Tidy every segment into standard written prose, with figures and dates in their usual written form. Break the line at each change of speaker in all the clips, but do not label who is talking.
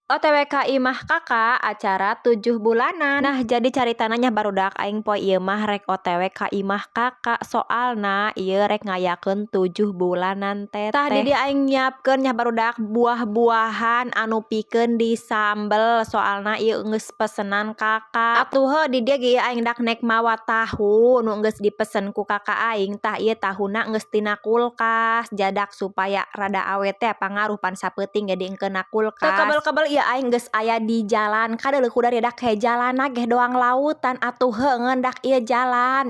OTW ka imah Kakak acara 7 bulanan. Nah, jadi caritananya barudak aing poe ieu mah rek OTW ka imah Kakak. Soalna ieu rek ngayakeun 7 bulanan teteh. Tah di dieu aing nyiapkeun nya barudak buah-buahan anu pikeun disambel. Soalna ieu geus pesenan Kakak. Atuh heuh di dieu ge aing dak nek mawa tahu nu geus dipesen ku Kakak aing. Tah ieu tahuna geus tina kulkas. Jadak supaya rada awet teh pangaruh pan sapeuting ge diengkeunna kulkas. Teu kebel-kebel ieu aing geus aya di jalan kadeuleuk kudari dak he jalanna ge doang lautan atuh heuh ngeun dak ieu jalan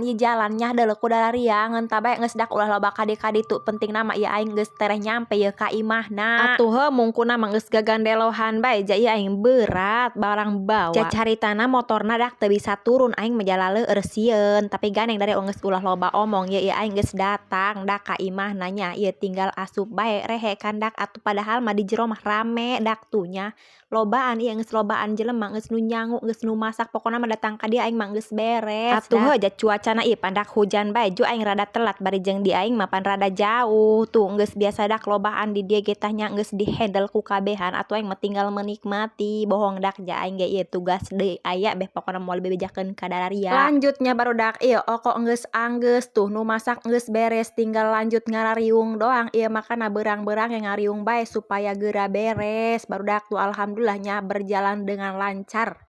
nya deuleuk kudalaria ngeun tabae geus dak ulah loba kadi-kaditu pentingna mah ieu aing geus tereh nyampe ieu ka imahna. Atuh heuh mungkuna mah geus gagandelohan bae ja ieu aing berat barang bawa. Cacaritana motorna dak teu bisa turun aing mah jalaleueur sieun tapi ganeng dari geus ulah loba omong ieu aing geus datang dak ka imahna nya ieu tinggal asup bae rehe kan dak atuh padahal mah di jero mah rame dak tuh nya. Lobaan ieu geus lobaan jelema geus nu nyangu geus nu masak pokona mah datang ka dieu aing mah geus beres. Atuh heuh ja cuacana ieu pan dak hujan bae ju aing rada telat bari jeung di aing mah pan rada jauh tuh geus biasa dak lobaan di dieu ge tah nya geus dihandle ku kabehan atuh aing mah tinggal menikmati bohong dak ja aing ge ieu tugas deui aya beh pokona moal bebejakeun ka dalaria. Lanjutnya barudak ieu okok geus anggeus tuh nu masak geus beres tinggal lanjut ngarariung doang ieu mah kana beurang-beurang yang ngariung bae supaya geura beres barudak tuh alhamdulillah nya berjalan dengan lancar.